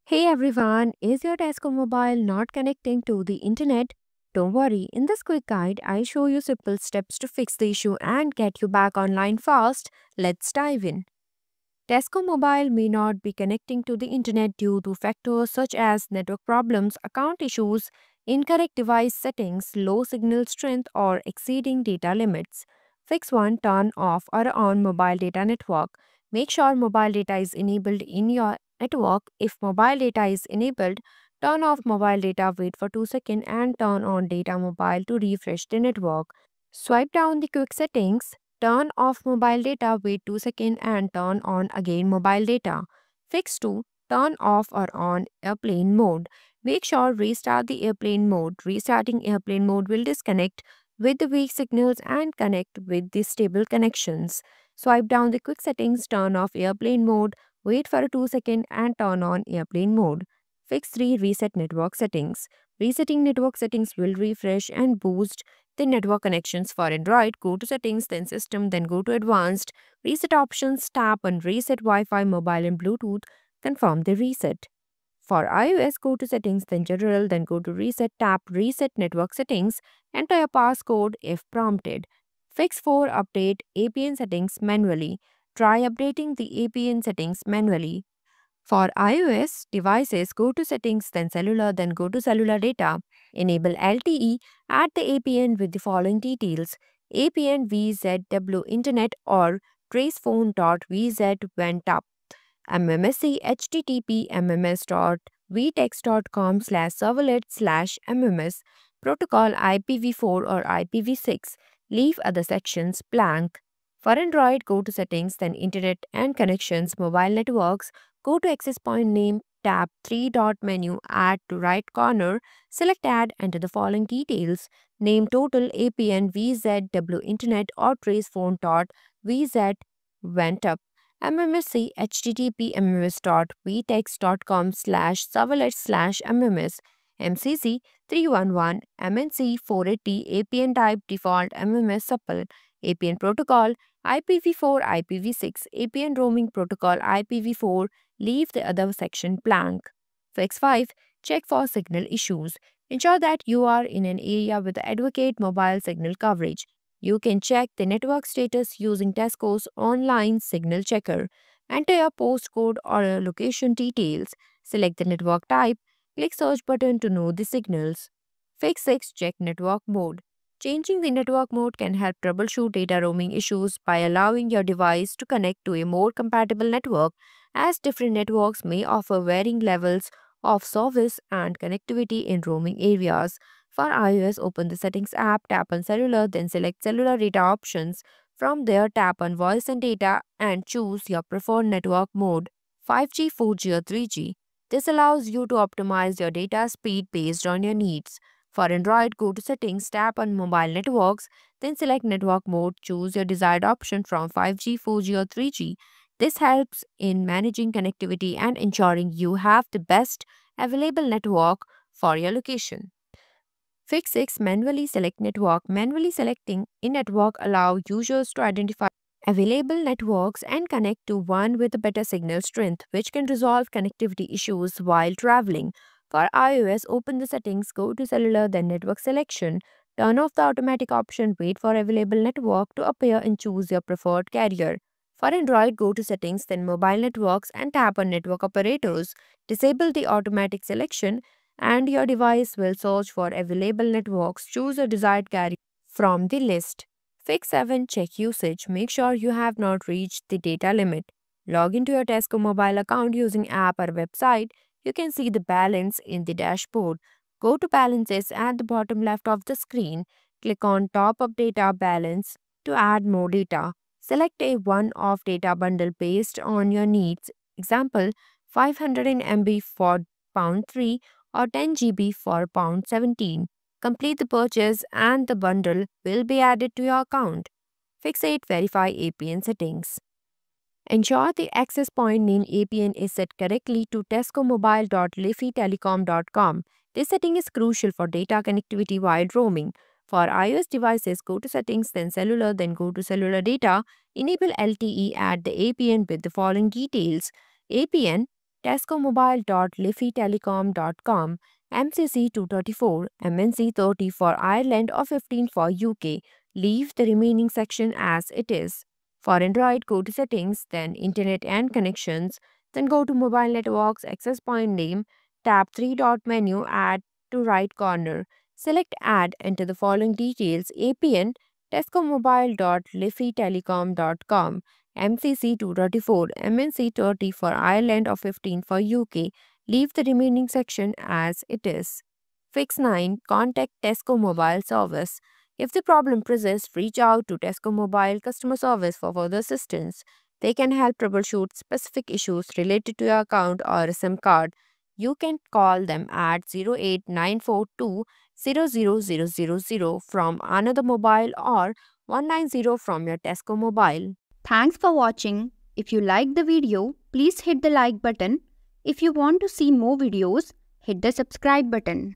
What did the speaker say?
Hey everyone, is your Tesco mobile not connecting to the internet? Don't worry, in this quick guide, I show you simple steps to fix the issue and get you back online fast. Let's dive in. Tesco Mobile may not be connecting to the internet due to factors such as network problems, account issues, incorrect device settings, low signal strength, or exceeding data limits. Fix 1. Turn off or on mobile data network. Make sure mobile data is enabled in your network. If mobile data is enabled, turn off mobile data, wait for 2 seconds, and turn on data mobile to refresh the network. Swipe down the quick settings. Turn off mobile data, wait 2 seconds and turn on again mobile data. Fix 2. Turn off or on airplane mode. Make sure restart the airplane mode. Restarting airplane mode will disconnect with the weak signals and connect with the stable connections. Swipe down the quick settings, turn off airplane mode, wait for 2 seconds and turn on airplane mode. Fix 3. Reset network settings. Resetting network settings will refresh and boost the network connections. For Android, go to settings, then system, then go to advanced. Reset options, tap on reset Wi-Fi, mobile and Bluetooth. Confirm the reset. For iOS, go to settings, then general, then go to reset, tap reset network settings. Enter your passcode if prompted. Fix 4. Update APN settings manually. Try updating the APN settings manually. For iOS devices, go to settings, then go to cellular data. Enable LTE, add the APN with the following details: APN VZW Internet or tracephone.vz when tapped. MMSC HTTP mms.vtext.com/servlet/mms. Protocol IPv4 or IPv6. Leave other sections blank. For Android, go to settings, then internet and connections, mobile networks. Go to access point name, tap 3-dot menu, add to right corner, select add, enter the following details: name, total, APN VZW Internet or tracephone.vz went up. MMSC HTTP mms.vtext.com/servlet/mms. MCC 311 MNC 480 APN type default MMS supple. APN protocol IPv4 IPv6 APN roaming protocol IPv4. Leave the other section blank. Fix 5. Check for signal issues. Ensure that you are in an area with adequate mobile signal coverage. You can check the network status using Tesco's online signal checker. Enter your postcode or your location details. Select the network type. Click search button to know the signals. Fix 6. Check network mode. Changing the network mode can help troubleshoot data roaming issues by allowing your device to connect to a more compatible network, as different networks may offer varying levels of service and connectivity in roaming areas. For iOS, open the Settings app, tap on Cellular, then select Cellular Data options. From there, tap on Voice and Data and choose your preferred network mode: 5G, 4G, or 3G. This allows you to optimize your data speed based on your needs. For Android, go to Settings, tap on Mobile Networks, then select Network Mode, choose your desired option from 5G, 4G, or 3G. This helps in managing connectivity and ensuring you have the best available network for your location. Fix 6. Manually select network. Manually selecting a network allow users to identify available networks and connect to one with a better signal strength, which can resolve connectivity issues while traveling. For iOS, open the settings, go to cellular, then network selection. Turn off the automatic option, wait for available network to appear and choose your preferred carrier. For Android, go to settings, then mobile networks and tap on network operators. Disable the automatic selection and your device will search for available networks. Choose a desired carrier from the list. Fix 7. Check usage. Make sure you have not reached the data limit. Log into your Tesco mobile account using app or website. You can see the balance in the dashboard. Go to Balances at the bottom left of the screen. Click on Top Up Data Balance to add more data. Select a one-off data bundle based on your needs. Example, 500 MB for pound 3 or 10 GB for pound 17. Complete the purchase and the bundle will be added to your account. Fix 8. Verify APN settings. Ensure the access point name APN is set correctly to tescomobile.liffytelecom.com. This setting is crucial for data connectivity while roaming. For iOS devices, go to Settings, then Cellular, then go to Cellular Data. Enable LTE at the APN with the following details: APN tescomobile.liffeytelecom.com, MCC 234, MNC 30 for Ireland or 15 for UK. Leave the remaining section as it is. For Android, go to Settings, then Internet and Connections, then go to Mobile Networks, Access Point Name, tap 3-dot menu, Add to right corner. Select Add, enter the following details: APN tescomobile.liffeytelecom.com, MCC 234, MNC 30 for Ireland or 15 for UK. Leave the remaining section as it is. Fix 9. Contact Tesco Mobile Service. If the problem persists, reach out to Tesco Mobile Customer Service for further assistance. They can help troubleshoot specific issues related to your account or a SIM card. You can call them at 08942 00000 from another mobile or 190 from your Tesco mobile. Thanks for watching. If you liked the video, please hit the like button. If you want to see more videos, hit the subscribe button.